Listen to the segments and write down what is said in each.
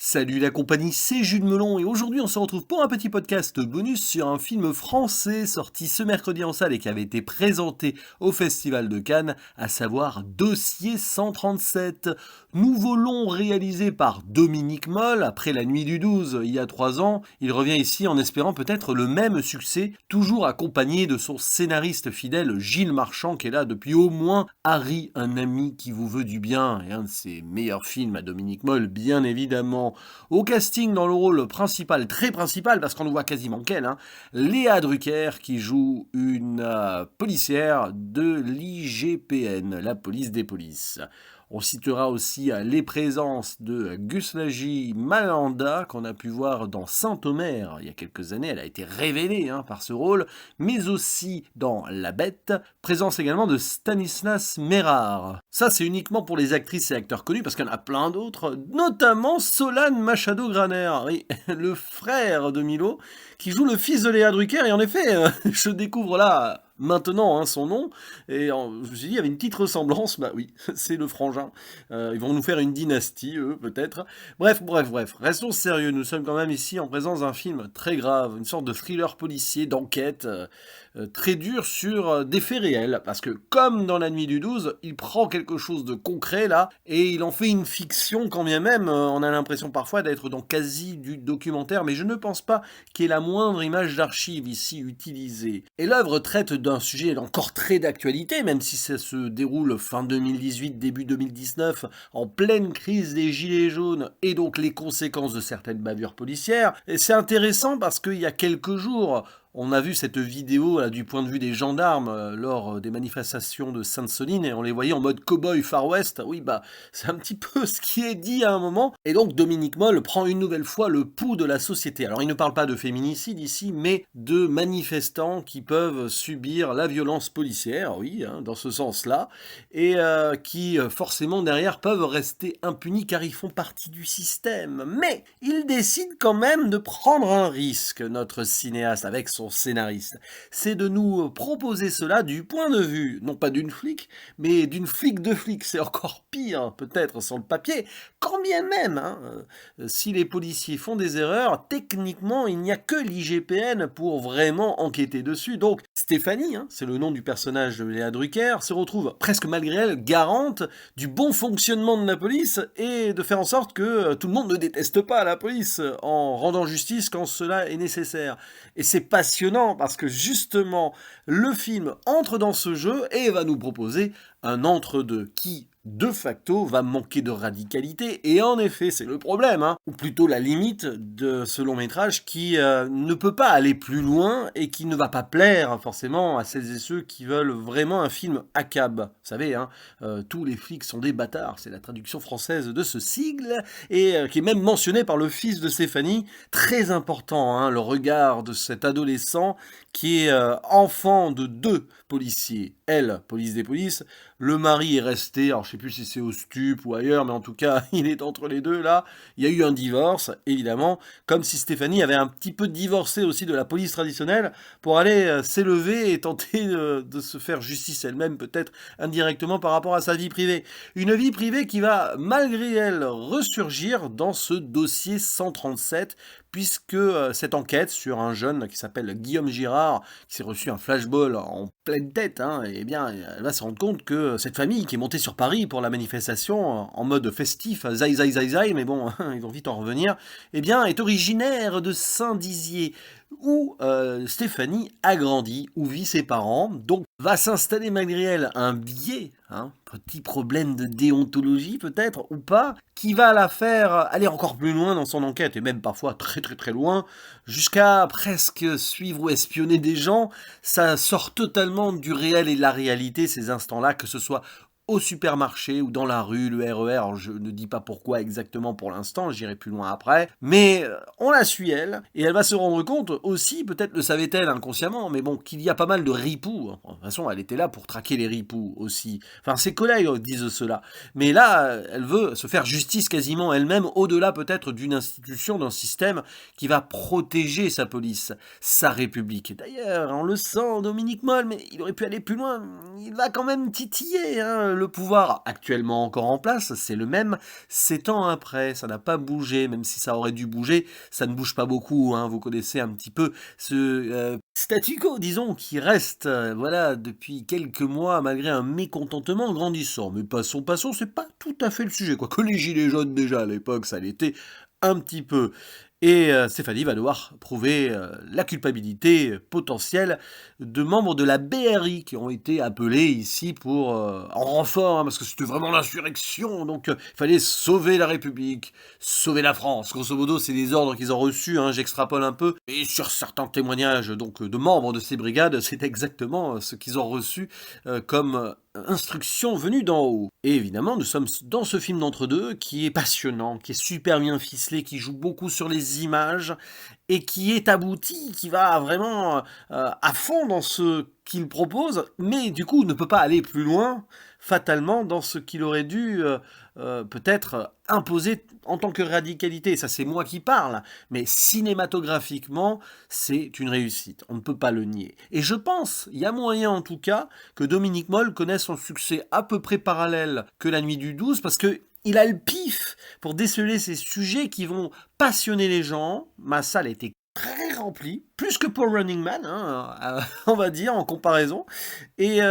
Salut la compagnie, c'est Jules Melon et aujourd'hui on se retrouve pour un petit podcast bonus sur un film français sorti ce mercredi en salle et qui avait été présenté au Festival de Cannes, à savoir Dossier 137. Nouveau long réalisé par Dominique Moll après La Nuit du 12 il y a 3 ans. Il revient ici en espérant peut-être le même succès, toujours accompagné de son scénariste fidèle Gilles Marchand qui est là depuis au moins Harry, un ami qui vous veut du bien et un de ses meilleurs films à Dominique Moll bien évidemment. Au casting dans le rôle principal, très principal parce qu'on ne voit quasiment qu'elle, Léa Drucker qui joue une policière de l'IGPN, la police des polices. On citera aussi les présences de Guslagi Malanda qu'on a pu voir dans Saint-Omer il y a quelques années. Elle a été révélée par ce rôle, mais aussi dans La Bête. Présence également de Stanislas Mérard. Ça, c'est uniquement pour les actrices et acteurs connus parce qu'il y en a plein d'autres, notamment Solane Machado Graner, oui, le frère de Milo, qui joue le fils de Léa Drucker. Et en effet, je découvre là maintenant son nom, et je me suis dit, il y avait une petite ressemblance, bah oui, c'est le frangin. Ils vont nous faire une dynastie, eux, peut-être. Bref, restons sérieux, nous sommes quand même ici en présence d'un film très grave, une sorte de thriller policier, d'enquête, très dur sur des faits réels, parce que comme dans La Nuit du 12, il prend quelque chose de concret là, et il en fait une fiction quand bien même, on a l'impression parfois d'être dans quasi du documentaire, mais je ne pense pas qu'il y ait la moindre image d'archive ici utilisée. Et l'œuvre traite d'un sujet encore très d'actualité, même si ça se déroule fin 2018, début 2019, en pleine crise des gilets jaunes, et donc les conséquences de certaines bavures policières. Et c'est intéressant parce qu'il y a quelques jours, on a vu cette vidéo là, du point de vue des gendarmes lors des manifestations de Sainte-Soline et on les voyait en mode cow-boy Far West. Oui, bah, c'est un petit peu ce qui est dit à un moment. Et donc Dominique Moll prend une nouvelle fois le pouls de la société. Alors il ne parle pas de féminicide ici, mais de manifestants qui peuvent subir la violence policière, oui, dans ce sens-là, et qui forcément derrière peuvent rester impunis car ils font partie du système. Mais il décide quand même de prendre un risque, notre cinéaste, avec son scénariste. C'est de nous proposer cela du point de vue, non pas d'une flic, mais d'une flic de flic. C'est encore pire, peut-être, sur le papier. Quand bien même, si les policiers font des erreurs, techniquement, il n'y a que l'IGPN pour vraiment enquêter dessus. Donc, Stéphanie, c'est le nom du personnage de Léa Drucker, se retrouve presque malgré elle garante du bon fonctionnement de la police et de faire en sorte que tout le monde ne déteste pas la police en rendant justice quand cela est nécessaire. Et c'est passionnant parce que justement, le film entre dans ce jeu et va nous proposer un entre-deux qui, de facto, va manquer de radicalité. Et en effet, c'est le problème, ou plutôt la limite de ce long métrage qui ne peut pas aller plus loin et qui ne va pas plaire forcément à celles et ceux qui veulent vraiment un film ACAB. Vous savez, tous les flics sont des bâtards, c'est la traduction française de ce sigle, et qui est même mentionné par le fils de Stéphanie. Très important, le regard de cet adolescent qui est enfant de 2 policiers. Elle, police des polices, le mari est resté, alors je sais plus si c'est au stup ou ailleurs, mais en tout cas, il est entre les deux là. Il y a eu un divorce, évidemment, comme si Stéphanie avait un petit peu divorcé aussi de la police traditionnelle pour aller s'élever et tenter de se faire justice elle-même, peut-être indirectement par rapport à sa vie privée. Une vie privée qui va, malgré elle, ressurgir dans ce dossier 137, puisque cette enquête sur un jeune qui s'appelle Guillaume Girard, qui s'est reçu un flashball en pleine tête, eh bien, elle va se rendre compte que cette famille qui est montée sur Paris pour la manifestation en mode festif, zai, mais bon, ils vont vite en revenir, eh bien, est originaire de Saint-Dizier, où Stéphanie a grandi, où vit ses parents, donc va s'installer malgré elle un biais, petit problème de déontologie peut-être, ou pas, qui va la faire aller encore plus loin dans son enquête, et même parfois très très très loin, jusqu'à presque suivre ou espionner des gens. Ça sort totalement du réel et de la réalité ces instants-là, que ce soit au supermarché ou dans la rue, le RER, alors je ne dis pas pourquoi exactement pour l'instant, j'irai plus loin après, mais on la suit elle, et elle va se rendre compte aussi, peut-être le savait-elle inconsciemment, mais bon, qu'il y a pas mal de ripoux, de toute façon elle était là pour traquer les ripoux aussi, enfin ses collègues disent cela, mais là elle veut se faire justice quasiment elle-même, au-delà peut-être d'une institution, d'un système qui va protéger sa police, sa République. D'ailleurs, on le sent, Dominique Moll, mais il aurait pu aller plus loin, il va quand même titiller, le pouvoir actuellement encore en place, c'est le même 7 ans après, ça n'a pas bougé, même si ça aurait dû bouger, ça ne bouge pas beaucoup, hein. Vous connaissez un petit peu ce statu quo, disons, qui reste, voilà, depuis quelques mois, malgré un mécontentement grandissant. Mais passons, c'est pas tout à fait le sujet, quoi. Que les gilets jaunes, déjà, à l'époque, ça l'était un petit peu. Et Stéphanie va devoir prouver la culpabilité potentielle de membres de la BRI qui ont été appelés ici pour en renfort, hein, parce que c'était vraiment l'insurrection, donc il fallait sauver la République, sauver la France. Grosso modo, c'est des ordres qu'ils ont reçus, hein, j'extrapole un peu, et sur certains témoignages donc de membres de ces brigades, c'est exactement ce qu'ils ont reçu comme instruction venue d'en haut. Et évidemment, nous sommes dans ce film d'entre-deux qui est passionnant, qui est super bien ficelé, qui joue beaucoup sur les images et qui est abouti, qui va vraiment à fond dans ce qu'il propose, mais du coup ne peut pas aller plus loin fatalement dans ce qu'il aurait dû peut-être imposer en tant que radicalité. Ça, c'est moi qui parle, mais cinématographiquement, c'est une réussite. On ne peut pas le nier. Et je pense, il y a moyen en tout cas, que Dominique Moll connaisse son succès à peu près parallèle que La Nuit du 12, parce que il a le pif pour déceler ces sujets qui vont passionner les gens. Ma salle était très remplie, plus que pour Running Man, hein, on va dire, en comparaison. Et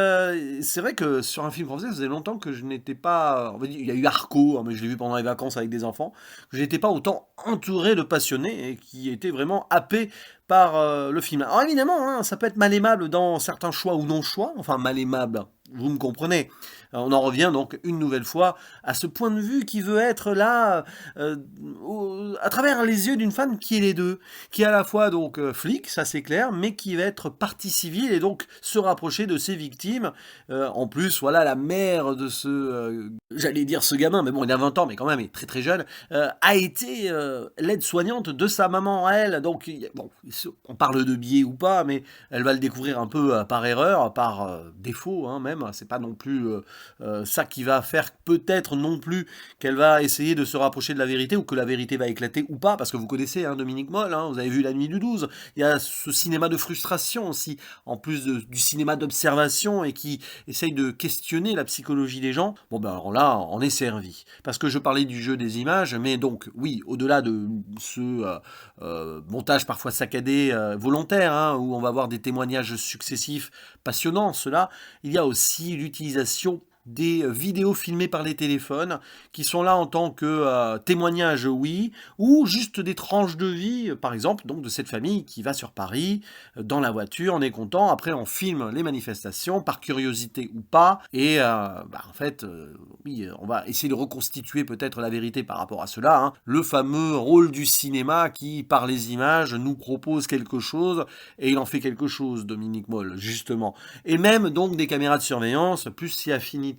c'est vrai que sur un film français, ça faisait longtemps que je n'étais pas... On va dire, il y a eu Arco, hein, mais je l'ai vu pendant les vacances avec des enfants, que je n'étais pas autant entouré de passionnés et qui étaient vraiment happés par le film. Alors évidemment, hein, ça peut être mal aimable dans certains choix ou non-choix, enfin mal aimable, vous me comprenez. On en revient donc une nouvelle fois à ce point de vue qui veut être là à travers les yeux d'une femme qui est les deux, qui est à la fois donc flic, ça c'est clair, mais qui va être partie civile et donc se rapprocher de ses victimes. En plus, voilà, la mère de ce, j'allais dire ce gamin, mais bon, il a 20 ans, mais quand même, il est très très jeune, a été l'aide-soignante de sa maman à elle. Donc, bon, on parle de biais ou pas, mais elle va le découvrir un peu par erreur, par défaut, hein, même. C'est pas non plus ça qui va faire peut-être non plus qu'elle va essayer de se rapprocher de la vérité ou que la vérité va éclater ou pas, parce que vous connaissez hein, Dominique Moll, hein, vous avez vu La Nuit du 12, il y a ce cinéma de frustration aussi, en plus du cinéma d'observation et qui essaye de questionner la psychologie des gens. Bon ben alors là, on est servi. Parce que je parlais du jeu des images, mais donc oui, au-delà de ce montage parfois saccadé, volontaire, hein, où on va voir des témoignages successifs passionnants, cela, il y a aussi l'utilisation des vidéos filmées par les téléphones qui sont là en tant que témoignages, oui, ou juste des tranches de vie, par exemple, donc de cette famille qui va sur Paris dans la voiture, on est content, après on filme les manifestations par curiosité ou pas, et en fait, oui, on va essayer de reconstituer peut-être la vérité par rapport à cela, hein. Le fameux rôle du cinéma qui, par les images, nous propose quelque chose, et il en fait quelque chose, Dominique Moll, justement. Et même donc des caméras de surveillance, plus si affinité.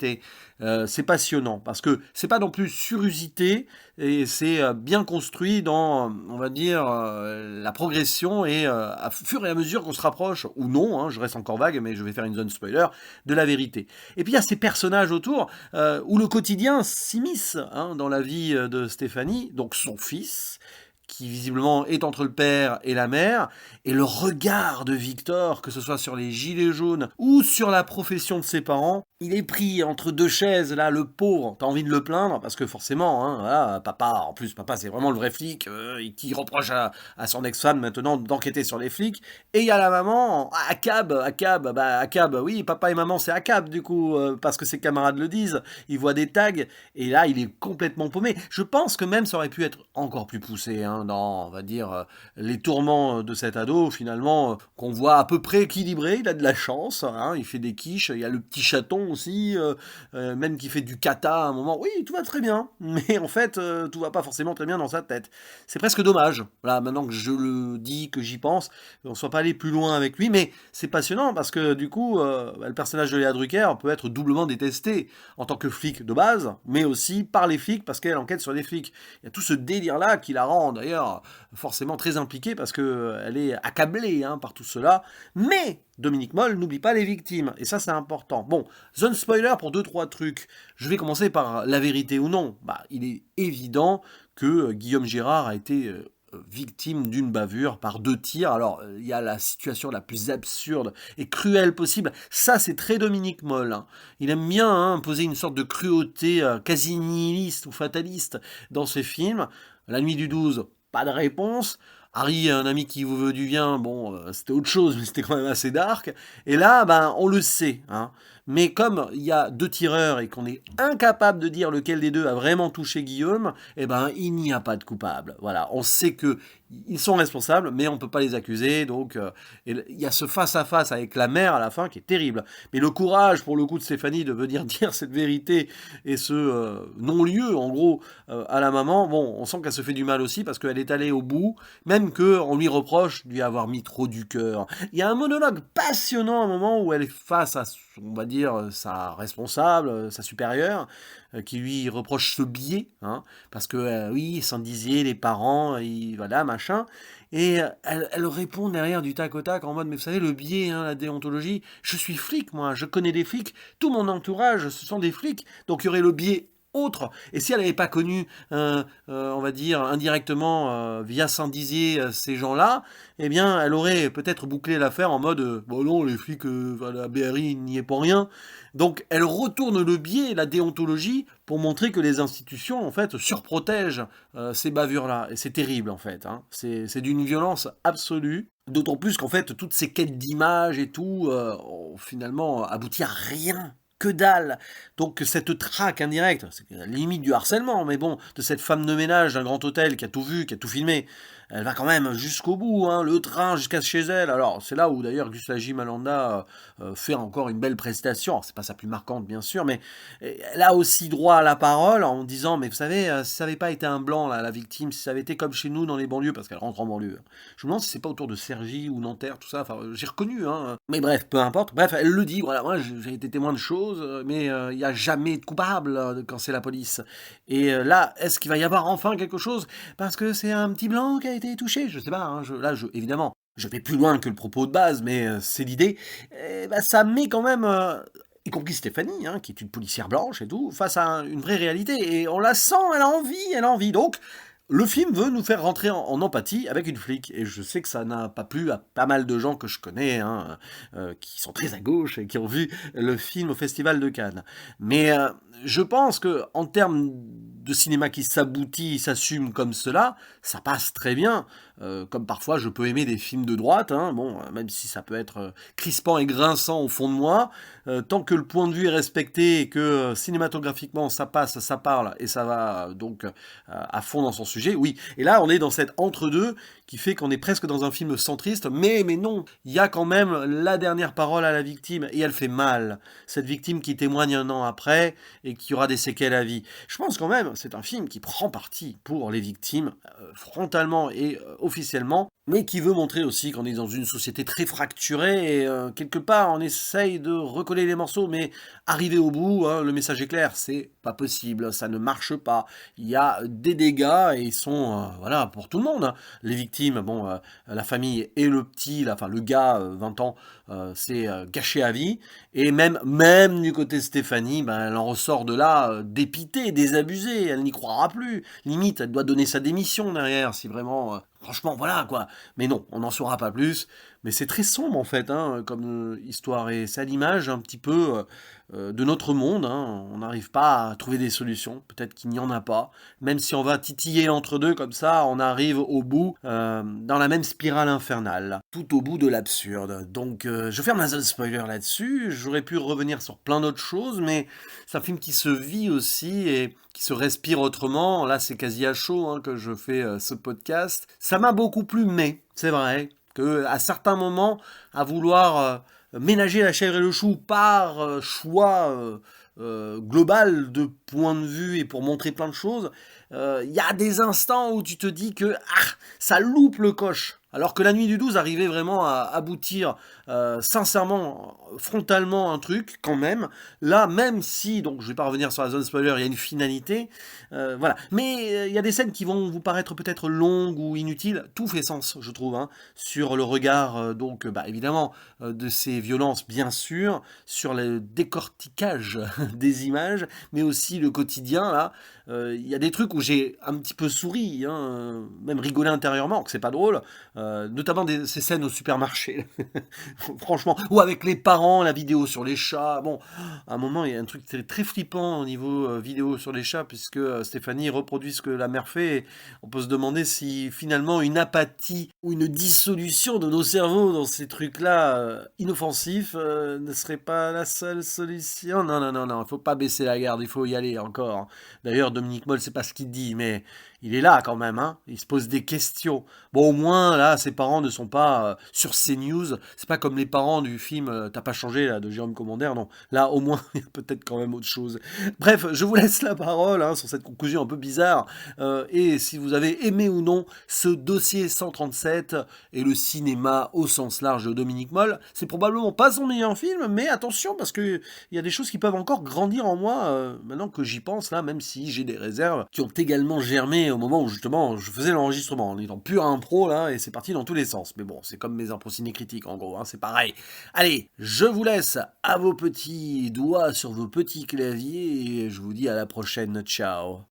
C'est passionnant parce que c'est pas non plus surusité et c'est bien construit dans, on va dire, la progression et à fur et à mesure qu'on se rapproche, ou non, hein, je reste encore vague, mais je vais faire une zone spoiler, de la vérité. Et puis il y a ces personnages autour où le quotidien s'immisce hein, dans la vie de Stéphanie, donc son fils, qui visiblement est entre le père et la mère, et le regard de Victor, que ce soit sur les gilets jaunes ou sur la profession de ses parents, il est pris entre deux chaises, là, le pauvre, t'as envie de le plaindre, parce que forcément, hein, voilà, papa, en plus, papa, c'est vraiment le vrai flic, qui reproche à son ex-femme maintenant d'enquêter sur les flics, et il y a la maman, ACAB, oui, papa et maman, c'est ACAB, du coup, parce que ses camarades le disent, il voit des tags, et là, il est complètement paumé. Je pense que même ça aurait pu être encore plus poussé, hein, dans, on va dire, les tourments de cet ado, finalement, qu'on voit à peu près équilibré, il a de la chance, hein, il fait des quiches, il y a le petit chaton aussi, même qui fait du kata à un moment, oui, tout va très bien, mais en fait, tout va pas forcément très bien dans sa tête. C'est presque dommage, voilà, maintenant que je le dis, que j'y pense, on soit pas allé plus loin avec lui, mais c'est passionnant parce que du coup, le personnage de Léa Drucker peut être doublement détesté en tant que flic de base, mais aussi par les flics parce qu'elle enquête sur les flics. Il y a tout ce délire-là qui la rend d'ailleurs forcément très impliquée parce qu'elle est accablée hein, par tout cela, mais Dominique Moll n'oublie pas les victimes, et ça c'est important. Bon, zone spoiler pour 2-3 trucs. Je vais commencer par la vérité ou non. Bah, il est évident que Guillaume Girard a été victime d'une bavure par 2 tirs. Alors, il y a la situation la plus absurde et cruelle possible. Ça, c'est très Dominique Moll, hein. Il aime bien imposer une sorte de cruauté quasi nihiliste ou fataliste dans ses films. La nuit du 12, pas de réponse. Harry, un ami qui vous veut du bien, bon, c'était autre chose, mais c'était quand même assez dark. Et là, ben, on le sait, hein. Mais comme il y a 2 tireurs et qu'on est incapable de dire lequel des 2 a vraiment touché Guillaume, eh ben, il n'y a pas de coupable. Voilà, on sait que ils sont responsables, mais on peut pas les accuser. Donc, il y a ce face-à-face avec la mère à la fin qui est terrible. Mais le courage, pour le coup, de Stéphanie de venir dire cette vérité et ce non-lieu, en gros, à la maman, bon, on sent qu'elle se fait du mal aussi parce qu'elle est allée au bout, même qu'on lui reproche de lui avoir mis trop du cœur. Il y a un monologue passionnant à un moment où elle est face à, on va dire, sa responsable, sa supérieure, qui lui reproche ce biais, hein, parce que oui, sans disiez les parents, voilà, machin. Et elle répond derrière du tac au tac en mode, mais vous savez, le biais, hein, la déontologie, je suis flic, moi, je connais des flics, tout mon entourage, ce sont des flics, donc il y aurait le biais autre. Et si elle n'avait pas connu, on va dire, indirectement, via Saint-Dizier, ces gens-là, eh bien, elle aurait peut-être bouclé l'affaire en mode, bon non, les flics, la BRI n'y est pour rien. Donc, elle retourne le biais, la déontologie, pour montrer que les institutions, en fait, surprotègent ces bavures-là. Et c'est terrible, en fait, hein. C'est d'une violence absolue. D'autant plus qu'en fait, toutes ces quêtes d'images et tout, ont finalement abouti à rien. Que dalle. Donc cette traque indirecte, c'est la limite du harcèlement, mais bon, de cette femme de ménage d'un grand hôtel qui a tout vu, qui a tout filmé, elle va quand même jusqu'au bout, hein, le train jusqu'à chez elle. Alors c'est là où d'ailleurs Gustave J. Malanda fait encore une belle prestation. Alors, c'est pas sa plus marquante bien sûr, mais elle a aussi droit à la parole en disant, mais vous savez, si ça n'avait pas été un blanc là, la victime, si ça avait été comme chez nous dans les banlieues, parce qu'elle rentre en banlieue. Je me demande si c'est pas autour de Cergy ou Nanterre, tout ça. Enfin, j'ai reconnu, hein. Mais bref, peu importe. Bref, elle le dit. Voilà, moi j'ai été témoin de choses, mais il n'y a jamais de coupable quand c'est la police. Et là, est-ce qu'il va y avoir enfin quelque chose parce que c'est un petit blanc qui a été touché? Je sais pas. Hein, évidemment, je vais plus loin que le propos de base, mais c'est l'idée. Et, bah, ça met quand même. Y compris Stéphanie, hein, qui est une policière blanche et tout, face à une vraie réalité. Et on la sent, elle a envie, elle a envie. Donc, le film veut nous faire rentrer en empathie avec une flic, et je sais que ça n'a pas plu à pas mal de gens que je connais, hein, qui sont très à gauche et qui ont vu le film au Festival de Cannes. Mais je pense que en termes de cinéma qui s'aboutit, s'assume comme cela, ça passe très bien. Comme parfois je peux aimer des films de droite, hein, bon, même si ça peut être crispant et grinçant au fond de moi, tant que le point de vue est respecté et que cinématographiquement ça passe, ça parle et ça va donc à fond dans son sujet, oui. Et là, on est dans cet entre-deux qui fait qu'on est presque dans un film centriste, mais non, il y a quand même la dernière parole à la victime, et elle fait mal. Cette victime qui témoigne un an après, et qui aura des séquelles à vie. Je pense quand même, c'est un film qui prend parti pour les victimes, frontalement et officiellement, mais qui veut montrer aussi qu'on est dans une société très fracturée, et quelque part, on essaye de recoller les morceaux, mais arriver au bout, hein, le message est clair, c'est pas possible, ça ne marche pas. Il y a des dégâts, et ils sont, voilà, pour tout le monde, hein. Les victimes, bon, la famille et le petit, enfin le gars, 20 ans, c'est gâché à vie, et même du côté de Stéphanie, ben, elle en ressort de là dépitée, désabusée, elle n'y croira plus, limite, elle doit donner sa démission derrière, si vraiment... Franchement, voilà quoi. Mais non, on n'en saura pas plus. Mais c'est très sombre en fait, hein, comme histoire. Et c'est à l'image un petit peu de notre monde, hein. On n'arrive pas à trouver des solutions. Peut-être qu'il n'y en a pas. Même si on va titiller l'entre-deux comme ça, on arrive au bout, dans la même spirale infernale. Tout au bout de l'absurde. Donc je ferme la zone spoiler là-dessus. J'aurais pu revenir sur plein d'autres choses, mais c'est un film qui se vit aussi et qui se respire autrement. Là, c'est quasi à chaud, hein, que je fais ce podcast. Ça m'a beaucoup plu, mais c'est vrai que à certains moments, à vouloir ménager la chèvre et le chou par choix global de point de vue et pour montrer plein de choses, il y a des instants où tu te dis que ça loupe le coche. Alors que La Nuit du 12 arrivait vraiment à aboutir, sincèrement, frontalement un truc quand même. Là, même si, donc je vais pas revenir sur la zone spoiler, il y a une finalité, voilà. Mais, il y a des scènes qui vont vous paraître peut-être longues ou inutiles. Tout fait sens, je trouve, hein, sur le regard, donc, bah, évidemment, de ces violences, bien sûr, sur le décortiquage des images, mais aussi le quotidien, là. Il y a des trucs où j'ai un petit peu souri, hein, même rigolé intérieurement, que c'est pas drôle, notamment ces scènes au supermarché. Franchement, ou avec les parents, la vidéo sur les chats. Bon, à un moment, il y a un truc très flippant au niveau vidéo sur les chats, puisque Stéphanie reproduit ce que la mère fait. Et on peut se demander si finalement une apathie ou une dissolution de nos cerveaux dans ces trucs-là inoffensifs ne serait pas la seule solution. Non, non, non, non, il faut pas baisser la garde, il faut y aller encore. D'ailleurs, Dominique Moll, c'est pas ce qu'il dit, mais il est là quand même, hein. Il se pose des questions. Bon, au moins, là, ses parents ne sont pas sur CNews. C'est pas comme les parents du film T'as pas changé, là, de Jérôme Commandeur, non. Là, au moins, il y a peut-être quand même autre chose. Bref, je vous laisse la parole hein, sur cette conclusion un peu bizarre. Et si vous avez aimé ou non ce dossier 137 et le cinéma au sens large de Dominique Moll, c'est probablement pas son meilleur film, mais attention, parce qu'il y a des choses qui peuvent encore grandir en moi, maintenant que j'y pense, là, même si j'ai des réserves qui ont également germé au moment où justement je faisais l'enregistrement, en étant pur impro là, et c'est parti dans tous les sens. Mais bon, c'est comme mes impro ciné critiques en gros, hein, c'est pareil. Allez, je vous laisse à vos petits doigts sur vos petits claviers, et je vous dis à la prochaine, ciao.